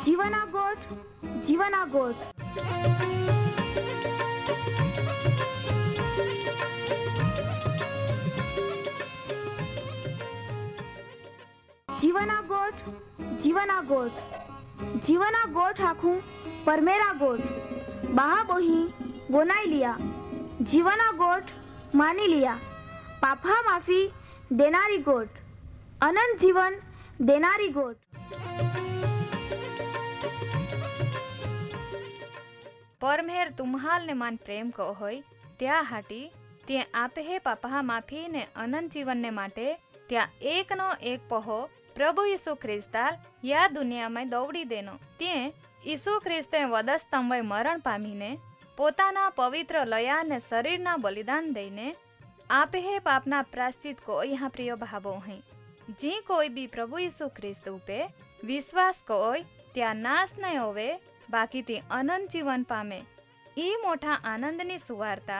जीवना गोठ जीवना गोठ जीवना गोठ जीवना गोठ जीवना गोठ आखूं परमेरा गोठ बहा बोही बोनाई लिया जीवना गोठ मानी लिया पापा माफी देनारी गोठ अनंत जीवन देनारी गोठ। परमेर तुम्हाल ने मान प्रेम को होय त्या हाटी ते आपे हे पापा माफी ने अनंत जीवन ने माटे त्या एक नो एक पहो प्रभु यीशु ख्रिस्ताल या दुनिया में दौड़ी देनो ते यीशु ख्रिस्ते वधस्तंभे मरण पामीने पोताना पवित्र लया ने शरीरना बलिदान दईने आपे हे पापना प्रायश्चित को यहाँ प्रिय भावो हैं जी कोई भी प्रभु यीशु ख्रिस्त उपे विश्वास कोय त्या नाश नहीं होवे बाकी ते अनंत जीवन पामे ई मोटा आनंदनी सुवार्ता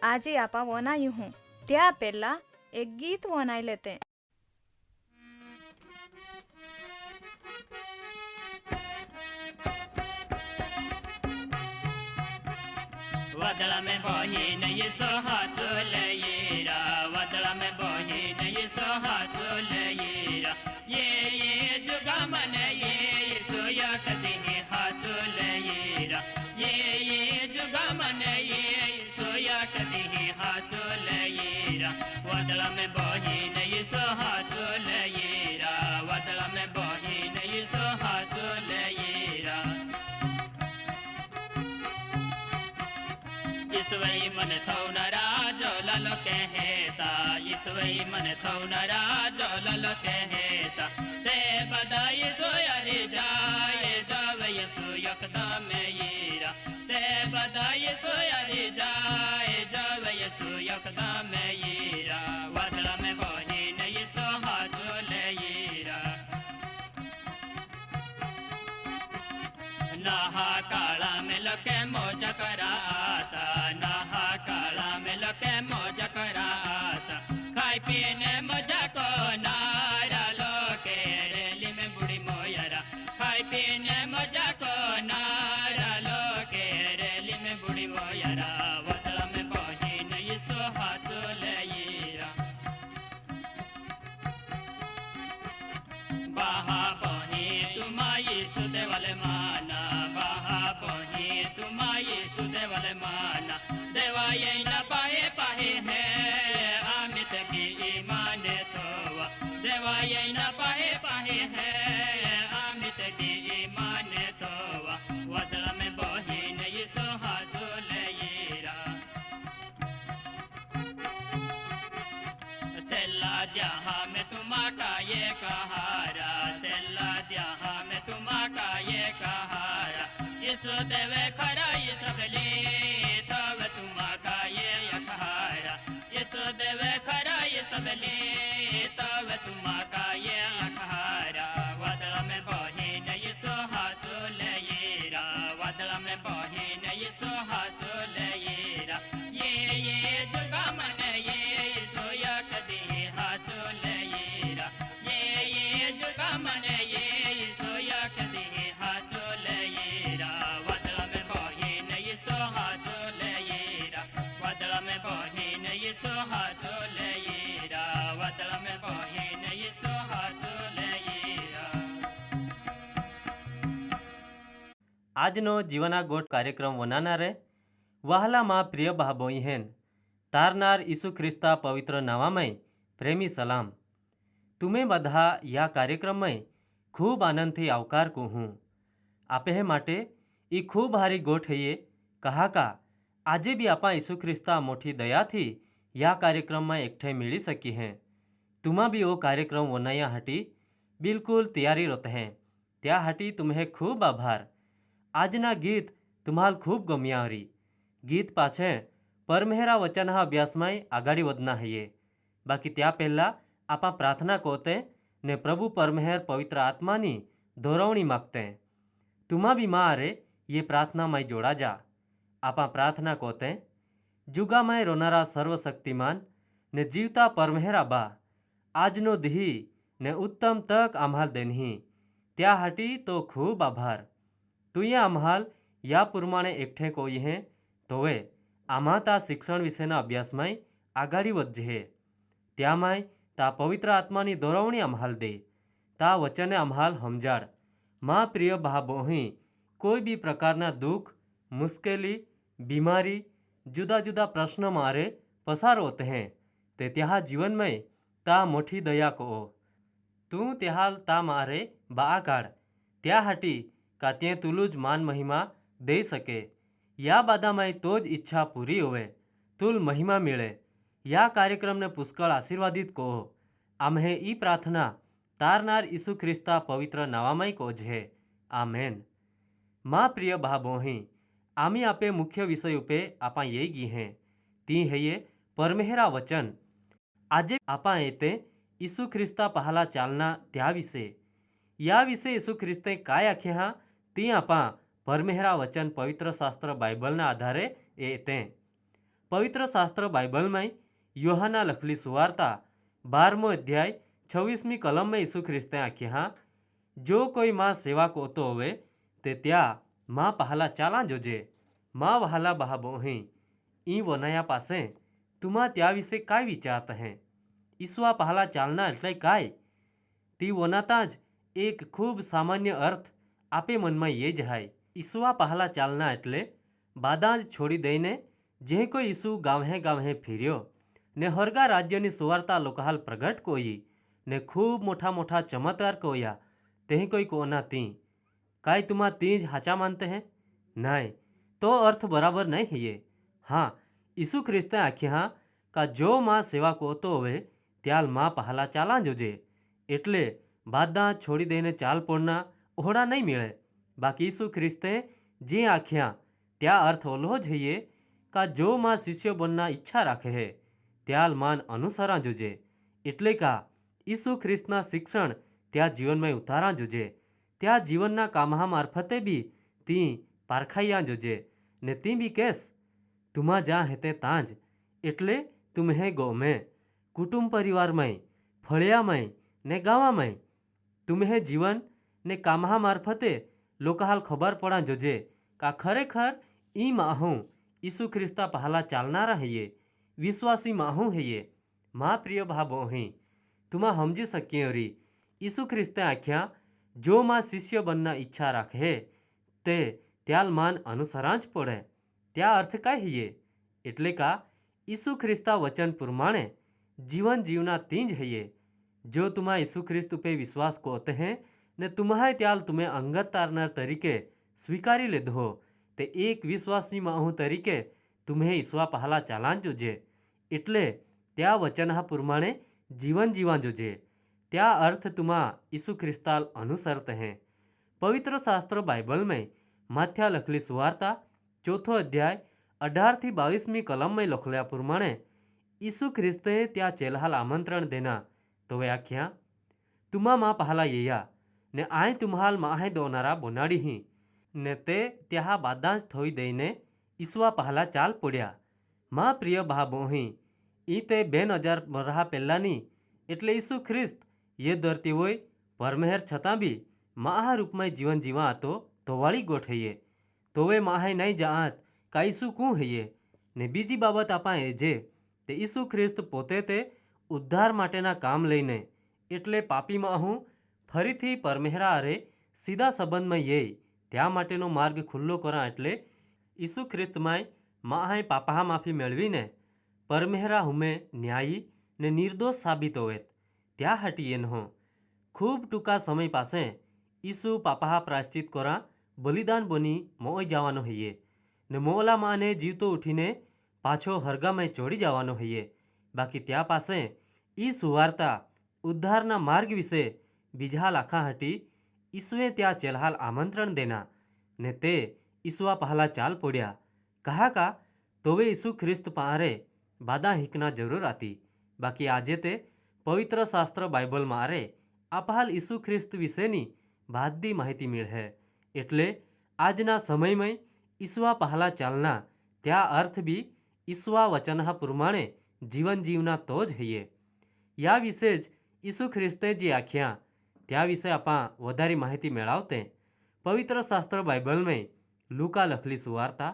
आजे आपा वनायु हूँ त्या पहला एक गीत वनाई लेते। वदला में बही नहीं सोहातुलयेरा वदला में बही नहीं सोहातुलयेरा ये जुगा मन ये सोया कदे हातुलयेरा ये जुगा मन ये सोया कदे हातुलयेरा वदला में बही नहीं सोहातुलयेरा वदला में बही नहीं सोहातुलयेरा ईश्वरी मन थौनरा जोलल कहेता ईश्वरी मन थौनरा जोलल कहेता ते बदाई सोयरी जाए जब यीशु यकदम यीरा ते बदाई सोयरी जाए जब यीशु यकदम यीरा वदला में बही नहीं सोहा जोलयीरा नहा काला में लके मौज कराता नहा काला में लके मौज कराता खाई पीने मजा को नारा लोके रेली में बुढ़ी मोयरा खाई पीने मजा को नारा लोके रेली में बुढ़ी मोयरा वदला में बही नहीं सोहा जोलयीरा बाहा बही तुम्हारी सुदेवल माना बाहा बही तुम्हारी सुदेवल माना देवा ये न पाए पाए है आमित की ईमान तो देवा ये न पाए पाए है आमित की ईमान तो वदला में बही नहीं सोहा जोलयीरा सेल्ला द्याहा में तुम्हारा ये कहारा सेल्ला द्याहा में तुम्हारा ये कहारा यीशु देवे खरा ये सबले तब तुम्हारा ये अखारा यीशु देवे खरा ये सबले तब तुम्हारा ये अखारा वदला में बही नहीं सोहा जोलयीरा वदला में बही नहीं सोहा जोलयीरा ये जुगा मन ये सोया कदी हाथोलयीरा ये जुगा मन ये सोया कदी हाथोलयीरा वदला में बही नहीं सोहा जोलयीरा वदला में बही नहीं सोहा जोलयीरा वदला में बही नहीं सोहा जोलयीरा। આજનો જીવના ગોઠ કાર્યક્રમ વનાનારે વહાલામાં પ્રિય ભાબોઈ હેન તારનાર ઈસુ ખ્રિસ્તા પવિત્ર નામામય પ્રેમી સલામ तुम्हें बधा या कार्यक्रम में खूब आनंद थी आवकार को हूँ आपे हे माटे ई खूब हारी गोठ है कहा का आजे भी आपा ईसु ख्रिस्ता मोठी दया थी या कार्यक्रम में एकठे मिली सकी हैं तुम्हा भी वो कार्यक्रम वनाया हटी बिल्कुल तैयारी रहते हैं त्या हटी तुम्हें खूब आभार आजना गीत तुम्हाल खूब गम्यावरी गीत पाछे परमेहरा वचन अभ्यास में आगाड़ी वधना है बाकी त्या पहला आपा प्रार्थना कोते ने प्रभु परमेहर पवित्र आत्मानी धोरवणी मागते तुम्हा भी मारे ये प्रार्थना में जोड़ा जा आपा प्रार्थना कोते जुगा में रोनारा सर्वशक्तिमान ने जीवता परमेहरा बा आजनो दिही ने उत्तम तक आम्हाल देनही त्यासाठी तो खूप आभार. तुये आम्हाल या प्रमाणे एकठे कोई हे तोवे आम्हा ता शिक्षण विषयना अभ्यासमाय आघाडी वधजे. त्यामाय ता पवित्र आत्मानी दोरवणी आम्हाल दे. ता वचने आम्हाल समजाड. मां प्रिय भाबोही कोई बी प्रकारना दुख, मुश्केली, बीमारी, जुदा जुदा प्रश्न मारे पसार होते हैं ते त्या जीवनमय ता मोठी दया को तू त्याहाल ता मारे बा काढ. त्याहाटी का ते तुलूज मान महिमा दे सके. या बादामाय तो ज इच्छा पूरी होवे, तुल महिमा मिळे. या कार्यक्रमने पुष्कळ आशीर्वादित को. आम्हे ई प्रार्थना तारनार ईसु ख्रिस्ता पवित्र नावामाय कोझे. आमेन. मां प्रिय भाबोही आम्ही आपे मुख्य विषय उपे आपा ये गी हैं ती है ये परमेहरा वचन. आजे आपा येते ईसु ख्रिस्ता पहाला चालना त्याविषयी. याविषयी ईसु ख्रिस्ते काय आखे हा ती आपा परमेहरा वचन पवित्र शास्त्र बायबलना आधारे येते. पवित्र शास्त्र बायबलमाय योहाना लखली सुवार्ता 12मो अध्याय 26મી कलम में ईसु ख्रिस्ते आखे हा जो कोई माँ सेवा कोतो होवे ते त्या माँ पहाला चाला जोजे. माँ वहाला बहाबोही ई वनाया पासे तुम्हा त्याविषयी काय विचारत हैं. ईसुआ पहाला चालना એટલે काय ती वनाता જ એક ખૂબ સામાન્ય અર્થ આપે મનમાં એ જ હાય. ઈસુઆ પહાલા ચાલના એટલે બાદા જ છોડી દઈને જે કોઈ ઈસુ ગાંવે ગાંવે ફર્યો ને હરગા રાજ્યની સુવાર્તા લોકાહાલ પ્રગટ કોઈ ને ખૂબ મોટા મોટા ચમત્કાર કોયા તે કોઈ કોના તી काय तुम्हा ती જ हाचा मानते हैं. नहीं तो अर्थ बराबर नहीं है ये. हाँ ईसु ख्रिस्ते आख्या हाँ का जो माँ सेवा को तो होवे त्याल माँ पहला चाला जोजे. એટલે બાદા છોડી દઈને ચાલ પોડના ઓહડા નહીં મળે. બાકી ઈસુ ખ્રિસ્તે જે આખ્યા त्या अर्थ ઓલો જ હૈયે का जो माँ शिष्य बनना इच्छा राखे है त्याल मान अनुसरा जोजे. એટલે का ईसु ख्रिस्तना शिक्षण त्या जीवन में उतारा जोजे. त्या जीवनना कामहा मार्फते बी ती पारखाइया जोजे ने ती बी केस तुम्हा जा हेते तांज એટલે तुम्हें गोमे कुटुंब परिवारमय फळियामय ने गावामय तुम्हें जीवन ने कामहा मार्फते लोकाहाल खबर पड़ा जोजे का खरेखर ई माहू ईसु ख्रिस्ता पहला चालनारा है ये विश्वासी माहू है ये. माँ प्रिय भाबोही तुम्हा समझी सकिए री ईसु ख्रिस्ते आख्या जो माँ शिष्य बनना इच्छा राखे ते त्याल मान अनुसरा ज पड़े. त्या अर्थ काय है ये એટલે का ईसु ख्रिस्ता वचन प्रमाणे जीवन जीवना तीज है ये. जो तुम्हा ईसु ख्रिस्त पे विश्वास कोते हैं ने तुम्हारे त्याल तुम्हें अंगत तारनार तरीके स्वीकारी ले दो ते एक विश्वासी माहू तरीके तुम्हें ईश्वा पहला चालान जोजे. એટલે त्या वचन हा प्रमाणे जीवन जीवा जोजे. त्या अर्थ तुम्हा ईसु ख्रिस्ताल अनुसरते हैं. पवित्र शास्त्र बाइबल में माथ्या लखली सुवार्ता 4थो अध्याय 18 થી 22મી कलम में लखल्या प्रमाणे ईसु ख्रिस्ते त्या चेलहाल आमंत्रण देना तो वे आख्या तुम्हा माँ पहला येया ने आय तुम्हाल माहे दोनारा बोनाडी ही ने ते त्या बादाज थोई दईने ईसुआ पहला चाल पड्या. माँ प्रिय भाबोही ई ते 2000 वर्हा પહેલાની એટલે ઈસુ ખ્રિસ્ત ये धरती होय परमेहर छतां बी माहा रूपमय जीवन जीवा तो तोवाड़ी गोठ है तो वे माहे नहीं जात का ईसु कूँ है ने बीजी बाबत आपा ए जे ते ईसु ख्रिस्त पोते ते उद्धार माटेना काम लईने એટલે પાપી માહું ફરીથી પરમેહરા અરે સીધા સંબંધમાં ये त्या માટેનો માર્ગ ખુલ્લો કરા એટલે ઈસુ ખ્રિસ્તમાય માહે પાપા માફી મેળવીને પરમેહરા હુમે ન્યાયી ને નિર્દોષ સાબિત હોવેત. त्या हाटी एनो खूब टूका समय पासे ईसु पापा प्रायश्चित करा बलिदान बनी मोई जावानो है ने मोला माने जीवतो उठीने पाछो हरगा में चोड़ी जावानो है. बाकी त्या पासे ई सुवार्ता उद्धारना मार्ग विषे बीजा लाखा हटी ईसुए त्या चेलहाल आमंत्रण देना ने ते ईसुआ पहला चाल पड्या. कहा का तोवे ईसु ख्रिस्त पारे बादा हिकना जरूर आती. बाकी आजे ते पवित्र शास्त्र बाइबल मारे आपहाल ईसु ख्रिस्त विषयनी बादी माहिती मिळे. એટલે આજના સમયમાં ઈસુआ पहला चालना त्या अर्थ बी ईसुआ वचनहा प्रमाणे जीवन जीवना तो ज है. या विषय ईसु ख्रिस्ते जी आख्या त्या विषय आपा વધારે માહિતી મેળવતે પવિત્ર શાસ્ત્ર બાઇબલમાં લૂકા લખલી સુવાર્તા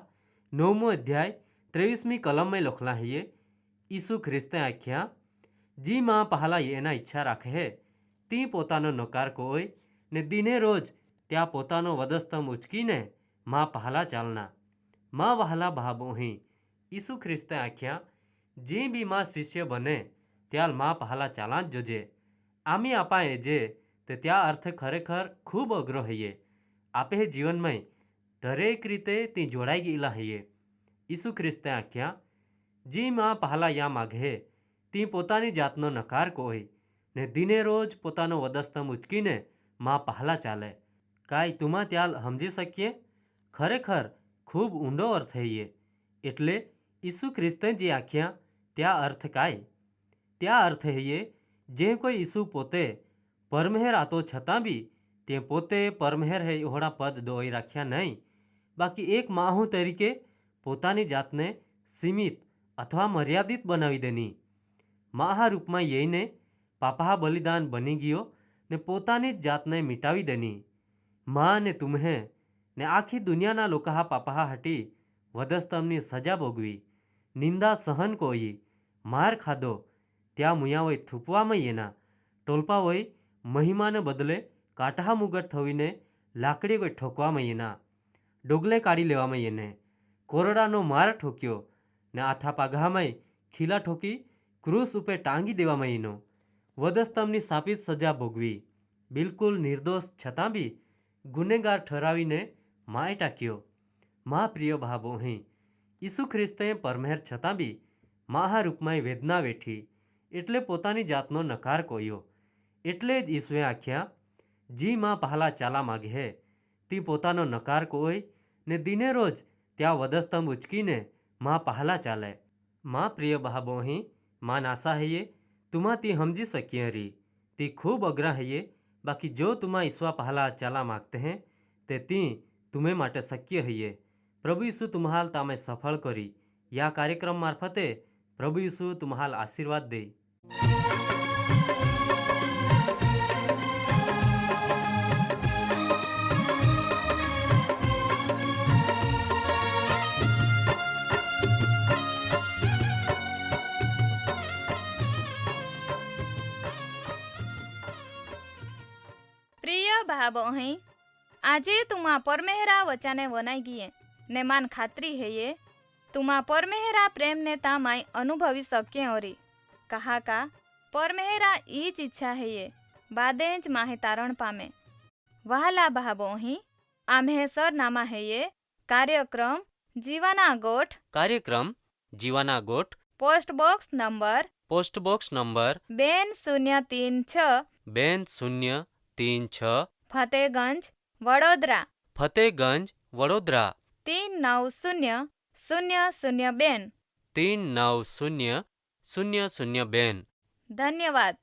9મો અધ્યાય 23મી કલમમાં લખલા હૈયે ઈસુ ખ્રિસ્તે આખ્યા જી માં પહલા એના ઈચ્છા રાખે હે તી પોતાનો નકાર કોઈ ને દિને રોજ ત્યાં પોતાનો વધસ્તંભ ઉચકીને માં પહલા ચાલના માં વહાલા ભાબોહી ઈસુ ખ્રિસ્તે આખ્યા જે બી માં શિષ્ય બને ત્યાલ માં પહલા ચાલા જ જોજે આમી આપાએ જે તે ત્યાં અર્થ ખરેખર ખૂબ અઘરો હૈયે આપે જીવનમાં દરેક રીતે તી જોડાઈ ગયેલા હૈયે ઈસુ ખ્રિસ્તે આખ્યા જી માં પહલા યા માગે તી પોતાની જાતનો નકાર કોઈ ને દિને રોજ પોતાનો વધસ્તંભ ઉચકીને માં પહલા ચાલે કાંઈ તુમાં ત્યાલ સમજી શકીએ ખરેખર ખૂબ ઊંડો અર્થ હૈયે એટલે ઈસુ ખ્રિસ્તે જે આખ્યા ત્યાં અર્થ કાંઈ ત્યાં અર્થ હૈયે જે કોઈ ઈસુ પોતે પરમેહર આતો છતાં બી તે પોતે પરમેહર હે ઓહડા પદ દોઈ રાખ્યા નહીં બાકી એક માહુ તરીકે પોતાની જાતને સીમિત અથવા મર્યાદિત બનાવી દેની માહા રૂપમાં યઈને પાપા બલિદાન બની ગયો ને પોતાની જ જાતને મિટાવી દેની માં ને તુમ્હે ને આખી દુનિયાના લોકો પાપા હટી વધસ્તંભની સજા ભોગવી નિંદા સહન કોઈ માર ખાધો ત્યાં મુયા હોય થૂપવામાં એના ટોલપા હોય મહિમાને બદલે કાંઠા મુગટ થવીને લાકડી કોઈ ઠોકવામાં એના ડોગલે કાઢી લેવામાં એને કોરડાનો માર ઠોક્યો ને આથા પાઘામાં ખીલા ઠોકી ક્રૂસ ઉપર ટાંગી દેવામાં એનો વધસ્તંભની સાપિત સજા ભોગવી બિલકુલ નિર્દોષ છતાં બી ગુનેગાર ઠરાવીને માય ટાક્યો મા પ્રિય ભાબો અહીં ઈસુ ખ્રિસ્તે પરમેહર છતાં બી માહા રૂપમાં વેદના વેઠી એટલે પોતાની જાતનો નકાર કોયો એટલે જ ઈસુએ આખ્યા જી માં પહલા ચાલા માગે હે તી પોતાનો નકાર કોઈ ને દિને રોજ ત્યાં વધસ્તંભ ઉચકીને માં પહલા ચાલે માં પ્રિય ભાબો અહીં માં નાસા હૈયે તુમા તી સમજી શકીએ રી તી ખૂબ અઘરા હૈયે બાકી જો તુમા ઈશ્વા પહલા ચાલા માગતે हैं તે તી તુમે માટે શક્ય હૈયે પ્રભુ ઈસુ તુમ્હાલ તામે સફળ કરી યા કાર્યક્રમ મારફતે પ્રભુ ઈસુ તુમ્હાલ આશીર્વાદ દે પ્રિય ભાબો અહીં આજે તુમા પરમેહરા વચાને વનાઈ ગયે ને માન ખાતરી હૈયે તુમા પરમેહરા પ્રેમને તામાય અનુભવી શકે ઓરી કહા કા પરમેહરા ઈ જ ઈચ્છા હૈયે બાદે જ માહે તારણ પામે વહાલા ભાબો અહીં આમ્હે સરનામા હૈયે કાર્યક્રમ જીવાના ગોઠ post box number 2036 Fatehganj Vadodara 390002 390002 ધન્યવાદ।